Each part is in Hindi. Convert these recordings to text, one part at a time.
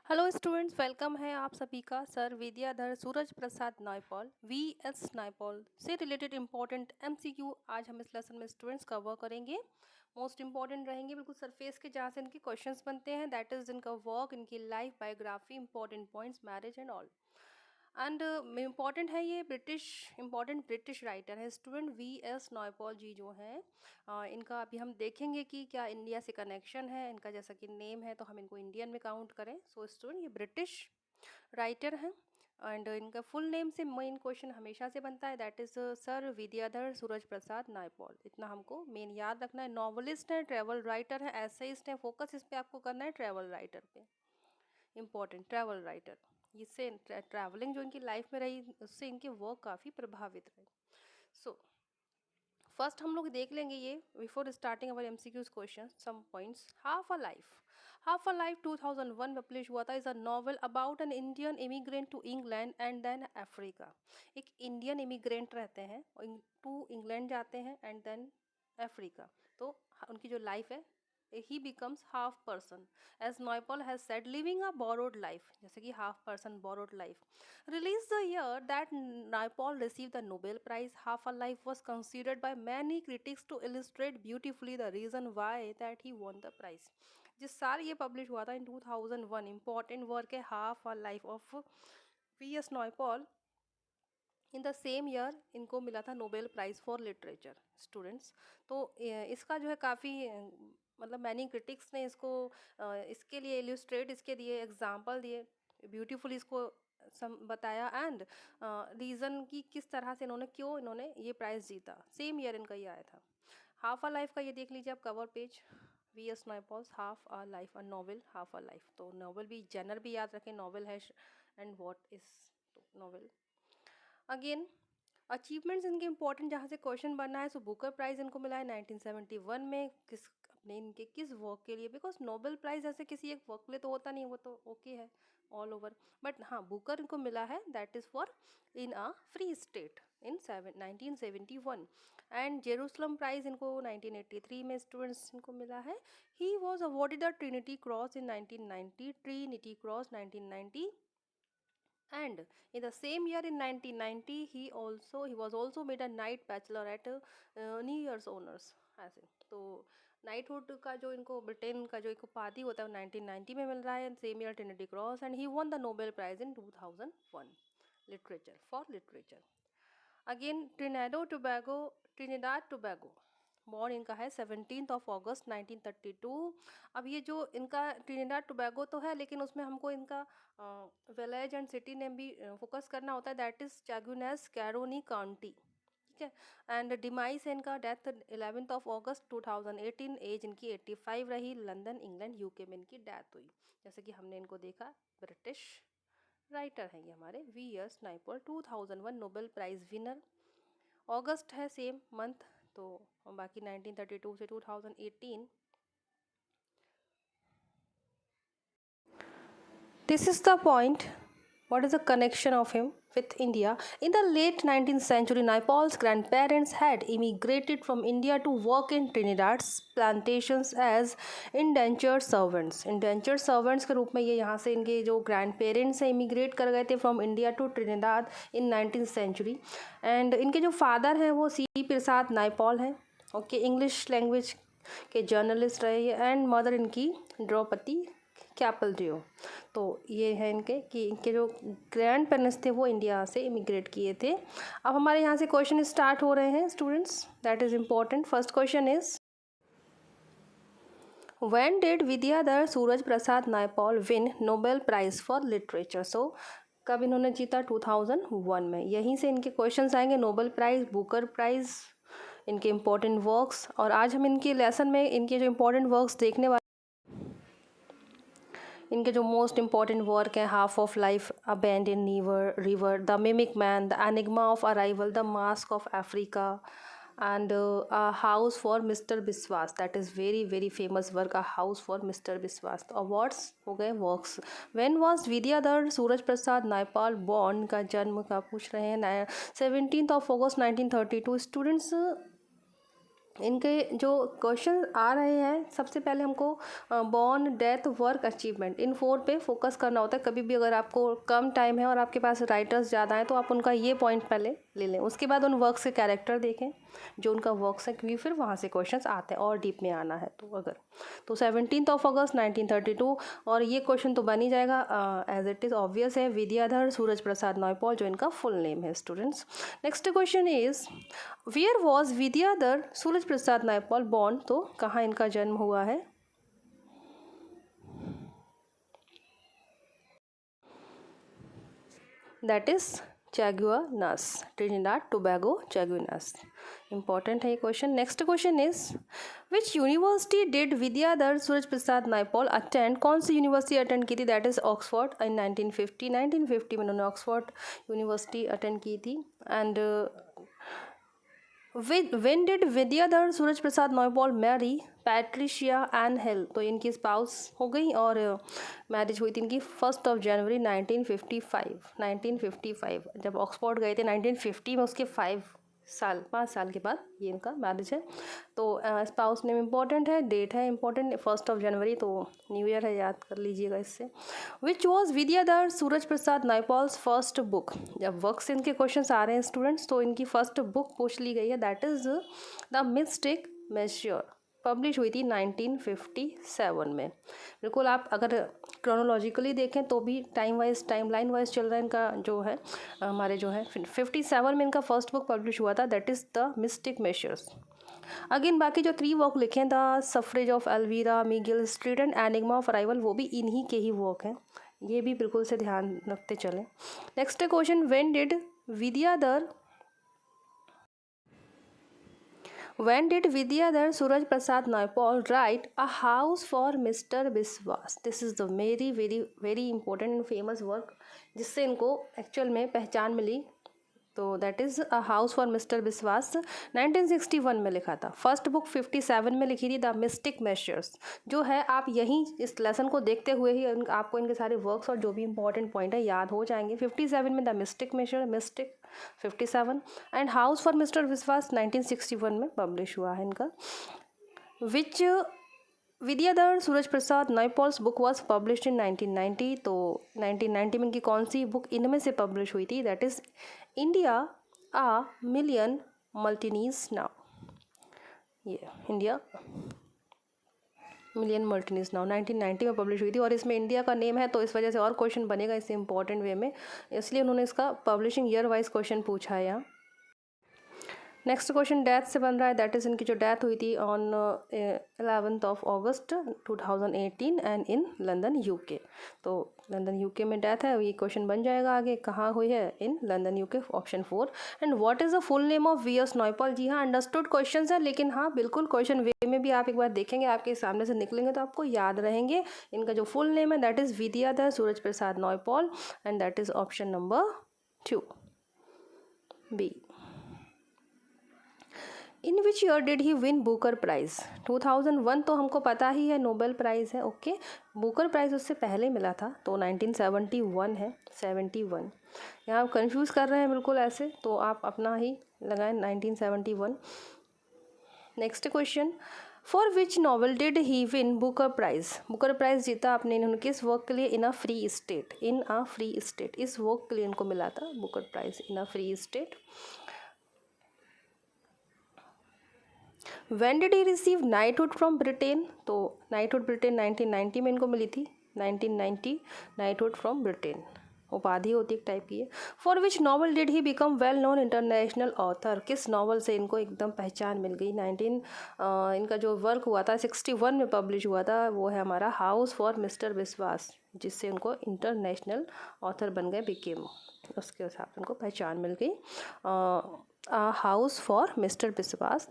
हेलो स्टूडेंट्स, वेलकम है आप सभी का सर विद्याधर सूरज प्रसाद नायपॉल वीएस नायपॉल से रिलेटेड इंपॉर्टेंट एमसीक्यू आज हम इस लेसन में स्टूडेंट्स कवर करेंगे। मोस्ट इंपॉर्टेंट रहेंगे बिल्कुल सरफेस के, जहाँ से इनके क्वेश्चंस बनते हैं, दैट इज इनका वर्क, इनकी life, biography, important points, marriage and all. And important है, ये इम्पॉर्टेंट ब्रिटिश राइटर है स्टूडेंट वी एस नायपॉल जी जो हैं। इनका अभी हम देखेंगे कि क्या इंडिया से कनेक्शन है इनका, जैसा कि नेम है तो हम इनको इंडियन में काउंट करें। सो स्टूडेंट ये ब्रिटिश राइटर हैं। एंड इनका फुल नेम से मेन क्वेश्चन हमेशा से बनता है, that is sir Vidyadhar Suraj Prasad Naipaul. इतना हमको मेन याद रखना है। नॉवलिस्ट है, ट्रैवल राइटर है, एसेइस्ट है, फोकस इस पे आपको करना है ट्रैवल राइटर पे। इम्पॉर्टेंट ट्रैवल राइटर, इससे ट्रैवलिंग जो इनकी लाइफ में रही उससे इनके वर्क काफ़ी प्रभावित रहे। सो फर्स्ट हम लोग देख लेंगे ये, before starting our MCQs question, some points. Half a life 2001 publish हुआ था, is a novel about an Indian immigrant to England and then Africa. एक इंडियन इमिग्रेंट रहते हैं, टू इंग्लैंड जाते हैं एंड देन अफ्रीका। तो उनकी जो लाइफ है, he becomes half person, as Naipaul has said, living a borrowed life, जैसे कि half person borrowed life. Released the year that Naipaul received the Nobel Prize, Half a Life was considered by many critics to illustrate beautifully the reason why that he won the prize. जिस साल ये पब्लिश हुआ था, इन 2001, important work है half a life of V S Naipaul. In the same year इनको मिला था Nobel prize for literature students. तो इसका जो है काफ़ी मतलब मैनी क्रिटिक्स ने इसको इसके लिए इल्यूस्ट्रेट, इसके दिए एग्जाम्पल दिए, ब्यूटीफुल इसको बताया। एंड रीज़न कि किस तरह से इन्होंने, क्यों इन्होंने ये प्राइज़ जीता। सेम ईयर इनका ये आया था। हाफ अ लाइफ का ये देख लीजिए आप cover page, V S Naipaul's half a life, a novel half a life. तो नॉवल भी जनर भी याद रखें, नॉवल है and what is novel. Again achievements इनके इंपॉर्टेंट, जहाँ से क्वेश्चन बना है। सो बुकर प्राइज इनको मिला है 1971 में, किस अपने इनके किस वर्क के लिए, बिकॉज नोबेल प्राइज ऐसे किसी एक वर्क के लिए तो होता नहीं, वो तो ओके है ऑल ओवर। बट हाँ, बुकर इनको मिला है, that is for in a free state in 1971। And Jerusalem prize इनको 1983 में स्टूडेंट्स इनको मिला है। He was awarded the Trinity Cross in 1990, Trinity Cross 1990। And in the same year in 1990 he was also made a knight bachelor at New Year's honors ऐसे। तो नाइटहुड का जो इनको ब्रिटेन का जो एक उपाधि होता है वो 1990 में मिल रहा है, same year Trinity Cross. And he won the Nobel prize in 2001 literature, for literature. Again Trinidad Tobago, born इनका है 17 अगस्त 1932। अब ये जो इनका ट्रिनिडाद टोबैगो तो है, लेकिन उसमें हमको इनका विलेज एंड सिटी नेम भी फोकस करना होता है, दैट इज चैगुनेस कैरोनी काउंटी, ठीक है। एंड डिमाइस है इनका, डेथ 11 अगस्त 2018, एज इनकी 85 रही, लंदन इंग्लैंड यूके में इनकी डेथ हुई। जैसे कि हमने इनको देखा, ब्रिटिश राइटर हैं ये हमारे V S Naipaul, 2001 Nobel prize winner. अगस्त है सेम मंथ, तो बाकी 1932 से 2018। This is the point. What is the connection of him with India? In the late 19th century, Naipaul's grandparents had immigrated from India to work in Trinidad's plantations as indentured servants. Indentured servants के रूप में ये यहाँ से इनके जो grandparents हैं इमिग्रेट कर गए थे from India to Trinidad in 19th century. And इनके जो फादर हैं वो सी प्रसाद नायपॉल हैं, ओके, इंग्लिश लैंग्वेज के जर्नलिस्ट रहे। एंड मदर इनकी द्रौपदी कैपल डियो। तो ये है इनके कि इनके जो ग्रैंड पेरेंट्स थे वो इंडिया से इमिग्रेट किए थे। अब हमारे यहाँ से क्वेश्चन स्टार्ट हो रहे हैं students, that is important. First question is, when did Vidyadhar Suraj Prasad Naipaul win Nobel prize for literature? So कब इन्होंने जीता? 2001 में। यहीं से इनके क्वेश्चंस आएंगे, नोबेल प्राइज़, बुकर प्राइज़, इनके इम्पोर्टेंट वर्क्स। और आज हम इनके लेसन में इनके जो इम्पोर्टेंट वर्क्स देखने वाले, इनके जो मोस्ट इंपॉर्टेंट वर्क हैं, half of life, abandon river, the mimic man, the enigma of arrival, the mask of Africa, and house for mister Biswas, that is very very famous work, a house for mister Biswas. तो अवार्ड्स हो गए, works. When was Vidyadhar Suraj Prasad Naipaul born? का जन्म का पूछ रहे हैं, 17 अगस्त 1932। स्टूडेंट्स इनके जो क्वेश्चन आ रहे हैं, सबसे पहले हमको बॉर्न, डेथ, वर्क, अचीवमेंट, इन 4 पे फोकस करना होता है। कभी भी अगर आपको कम टाइम है और आपके पास राइटर्स ज़्यादा हैं तो आप उनका ये पॉइंट पहले ले लें, उसके बाद उन वर्क्स के कैरेक्टर देखें जो उनका वर्क्स है, क्योंकि फिर वहाँ से क्वेश्चंस आते हैं और डीप में आना है तो। अगर तो 17 अगस्त 1932, और ये क्वेश्चन तो बन ही जाएगा, एज इट इज़ ऑब्वियस है, विद्याधर सूरज प्रसाद नायपॉल जो इनका फुल नेम है students. Next question is where was Vidyadhar Suraj Prasad Naipaul born, तो कहाँ इनका जन्म हुआ है? That is Chaguanas, Trinidad Tobago Chaguanas. Important है ये question. Next question is which university did Vidyadhar Suraj Prasad Naipaul attend, कौन सी यूनिवर्सिटी अटेंड की थी? दैट इज ऑक्सफोर्ड इन 1950 में उन्होंने ऑक्सफोर्ड यूनिवर्सिटी अटेंड की थी। And when did Vidyadhar Suraj Prasad Naipaul marry Patricia Ann Hill, तो इनकी स्पाउस हो गई और मैरिज हुई थी इनकी 1 जनवरी 1955 जब ऑक्सफोर्ड गए थे 1950 में, उसके 5 साल के बाद ये इनका मैरिज है। तो स्पाउस नेम इंपॉर्टेंट है, डेट है इंपॉर्टेंट, 1 जनवरी, तो न्यू ईयर है, याद कर लीजिएगा इससे। Which was Vidyadhar Suraj Prasad Naipaul's first book, जब वर्क से इनके क्वेश्चन आ रहे हैं स्टूडेंट्स तो इनकी फर्स्ट बुक पूछ ली गई है, that is the mystic masseur, publish हुई थी 1957 में। बिल्कुल आप अगर क्रोनोलॉजिकली देखें तो भी टाइम लाइन वाइज चल रहा है इनका जो है, हमारे जो है 57 में इनका फर्स्ट बुक पब्लिश हुआ था, that is the mystic masseurs. Again बाकी जो 3 वर्क लिखे हैं, the suffrage of Elvira, Miguel street and enigma of arrival, वो भी इन्हीं के ही वर्क हैं, ये भी बिल्कुल से ध्यान रखते चलें। Next question, when did Vidyadhar Suraj Prasad Naipaul write a house for mister Biswas? This is the very very very important and famous work जिससे इनको एक्चुअल में पहचान मिली, तो that is a house for mister Biswas, 1961 में लिखा था। फर्स्ट बुक 57 में लिखी थी, द मिस्टिक मेशर्स, जो है आप यहीं इस लेसन को देखते हुए ही आपको इनके सारे वर्क्स और जो भी इंपॉर्टेंट पॉइंट है याद हो जाएंगे। 57 में the mystic masseur, mystic 57, and house for mister Biswas 1961 में पब्लिश हुआ है इनका। Which Vidyadhar Suraj Prasad Naipaul's book was publish in 1990, तो 1990 में इनकी कौन सी बुक इनमें से पब्लिश हुई थी? That is India a million mutinies now, ये इंडिया मिलियन मल्टीनीज नाउ 1990 में पब्लिश हुई थी, और इसमें इंडिया का नेम है तो इस वजह से और क्वेश्चन बनेगा इससे इंपॉर्टेंट वे में, इसलिए उन्होंने इसका पब्लिशिंग ईयर वाइज क्वेश्चन पूछा है यहाँ। नेक्स्ट क्वेश्चन डेथ से बन रहा है, दैट इज़ इनकी जो डेथ हुई थी on 11 August 2018 and in London UK, तो लंदन यूके में डेथ है, ये क्वेश्चन बन जाएगा आगे, कहाँ हुई है? In London UK, option 4। And what is the full name of V S Naipaul? जी हाँ, अंडरस्टूड क्वेश्चन है, लेकिन हाँ बिल्कुल क्वेश्चन वे में भी आप एक बार देखेंगे, आपके सामने से निकलेंगे तो आपको याद रहेंगे। इनका जो फुल नेम है that is Vidiadhar Suraj Prasad Naipaul, and that is option number 2 B. In which year did he win Booker prize? 2001 तो हमको पता ही है, नोबेल प्राइज़ है, ओके। बुकर प्राइज़ उससे पहले मिला था, तो 1971 है, 71। यहाँ आप कन्फ्यूज़ कर रहे हैं बिल्कुल ऐसे, तो आप अपना ही लगाएं 1971। Next question, for which novel did he win Booker prize? Booker prize जीता आपने इन्होंने किस वर्क के लिए? In a free state, in a free state, इस वर्क के लिए इनको मिला था Booker prize, in a free state. When did he receive knighthood from Britain? तो knighthood ब्रिटेन 1990 में इनको मिली थी, 1990 knighthood from Britain, उपाधि होती है एक टाइप की है। For which novel did he become well known international author? किस नॉवल से इनको एकदम पहचान मिल गई? इनका जो वर्क हुआ था 61 में पब्लिश हुआ था, वो है हमारा हाउस फॉर मिस्टर बिस्वास, जिससे उनको इंटरनेशनल ऑथर बन गए, बिकेम, उसके हिसाब से उनको पहचान मिल गई। House for mister Biswas,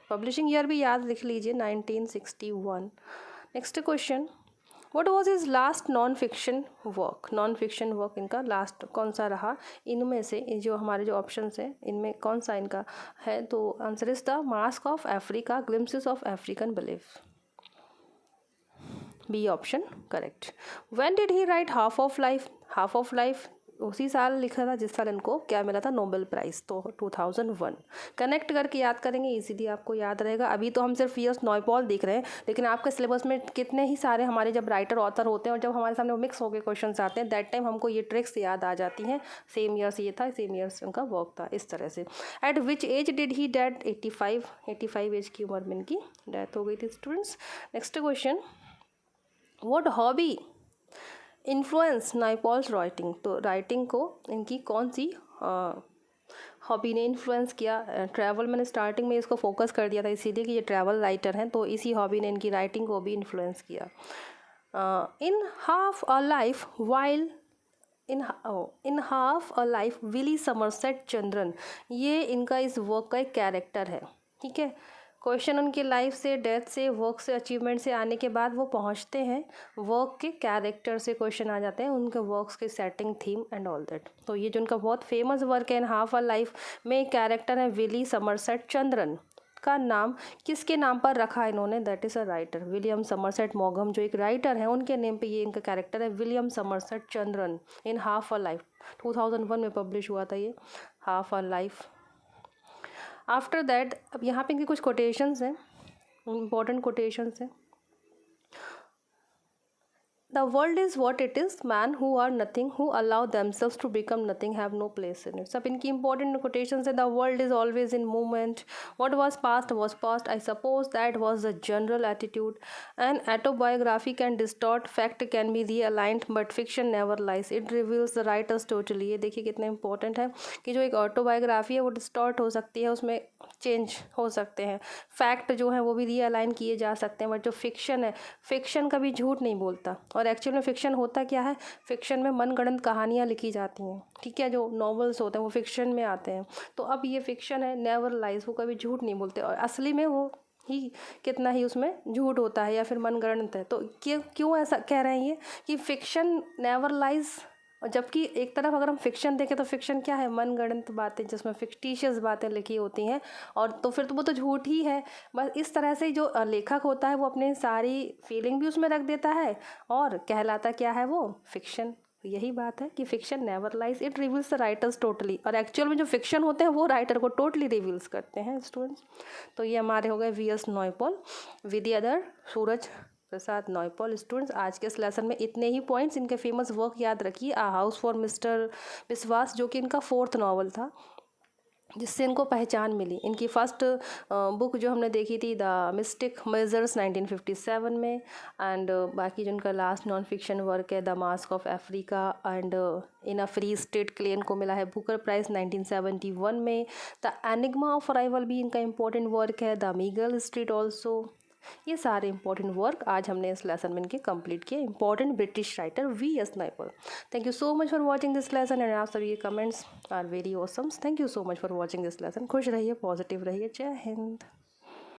publishing year भी याद लिख लीजिए 1961। Next question, what was his last non fiction work? Non fiction work इनका लास्ट कौन सा रहा? इनमें से जो हमारे जो ऑप्शंस हैं इनमें कौन सा इनका है? तो answer is the mask of Africa, glimpses of African belief, B option correct. When did he write half of life? Half of life उसी साल लिखा था जिस साल इनको क्या मिला था, नोबेल प्राइज़, तो 2001। कनेक्ट करके याद करेंगे, इजीली आपको याद रहेगा। अभी तो हम सिर्फ वी.एस. नायपॉल देख रहे हैं, लेकिन आपके सिलेबस में कितने ही सारे हमारे जब राइटर ऑथर होते हैं और जब हमारे सामने मिक्स होकर क्वेश्चन आते हैं, दैट टाइम हमको ये ट्रिक्स याद आ जाती हैं। सेम ईयर्स ये था, सेम ईयर्स उनका वर्क था, इस तरह से। At which age did he death? 85 age की उम्र में इनकी डेथ हो गई थी students. Next question, what hobby influence Naipaul's writing? तो राइटिंग को इनकी कौन सी हॉबी ने इन्फ्लुएंस किया? ट्रैवल, मैंने स्टार्टिंग में इसको फोकस कर दिया था इसीलिए कि ये ट्रैवल राइटर हैं, तो इसी हॉबी ने इनकी राइटिंग को भी इन्फ्लुएंस किया। In half a life while in half a life Willie Somerset Chandran, ये इनका इस वर्क का एक कैरेक्टर है। ठीक है, क्वेश्चन उनकी लाइफ से, डेथ से, वर्क से, अचीवमेंट से आने के बाद वो पहुंचते हैं वर्क के कैरेक्टर से, क्वेश्चन आ जाते हैं उनके वर्क्स के setting, theme and all that. तो ये जो उनका बहुत फेमस वर्क है इन हाफ अ लाइफ में, कैरेक्टर है विली समरसेट चंद्रन, का नाम किसके नाम पर रखा इन्होंने? That is a writer, William Somerset मॉगम, जो एक राइटर है, उनके नेम पे ये इनका कैरेक्टर है, William Somerset Chandran. In half a life 2001 में पब्लिश हुआ था ये half a life. After that, अब यहाँ पे इनकी कुछ कोटेशंस हैं, इंपॉर्टेंट कोटेशंस हैं। The world is what it is. Man who are nothing, who allow themselves to become nothing, have no place in it. सब इनकी important quotations है. The world is always in movement. What was past was past. I suppose that was the general attitude. An autobiography can distort, fact can be realigned, but fiction never lies. It reveals the writers totally. ये देखिए कितने important है कि जो एक ऑटोबायोग्राफी है वो डिस्टॉर्ट हो सकती है, उसमें चेंज हो सकते हैं, फैक्ट जो है वो भी रीअलाइन किए जा सकते हैं, बट जो फिक्शन है, फिक्शन कभी झूठ नहीं बोलता। और एक्चुअल में फिक्शन होता क्या है? फिक्शन में मनगढ़ंत कहानियाँ लिखी जाती हैं, ठीक है, जो नॉवेल्स होते हैं वो फिक्शन में आते हैं। तो अब ये फिक्शन है, नेवर लाइज, वो कभी झूठ नहीं बोलते, और असली में वो ही कितना ही उसमें झूठ होता है या फिर मनगढ़ंत है। तो क्यों ऐसा कह रहे हैं ये कि फिक्शन नेवर लाइज? और जबकि एक तरफ अगर हम फिक्शन देखें तो फिक्शन क्या है? मनगढ़ंत बातें जिसमें फिक्टिशियस बातें लिखी होती हैं, और तो फिर तो वो तो झूठ ही है। बस इस तरह से जो लेखक होता है वो अपने सारी फीलिंग भी उसमें रख देता है, और कहलाता क्या है वो? फिक्शन। यही बात है कि fiction never lies, it reveals the writers totally. और एक्चुअल में जो फिक्शन होते हैं वो राइटर को टोटली रिवील्स करते हैं स्टूडेंट्स। तो ये हमारे हो गए वी.एस. नायपॉल, विद्याधर सूरज प्रसाद नायपॉल। स्टूडेंट्स आज के इस लेसन में इतने ही पॉइंट्स, इनके फेमस वर्क याद रखिए। आ हाउस फॉर मिस्टर विश्वास, जो कि इनका 4th नॉवल था, जिससे इनको पहचान मिली। इनकी फर्स्ट बुक जो हमने देखी थी द मिस्टिक मेजर्स 1957 में, एंड बाकी जो उनका लास्ट नॉन फिक्शन वर्क है the mask of Africa and in a free state के लिए इनको मिला है बुकर प्राइज़ 1971 में। द एनिग्मा ऑफ अराइवल भी इनका इंपॉर्टेंट वर्क है, द मीगल स्ट्रीट ऑल्सो। ये सारे इंपॉर्टेंट वर्क आज हमने इस लेसन में इनके कंप्लीट किए। Important British writer V S. Naipaul. Thank you so much for watching this lesson, and आप सभी के comments are very awesomes. Thank you so much for watching this lesson. खुश रहिए, पॉजिटिव रहिए। जय हिंद।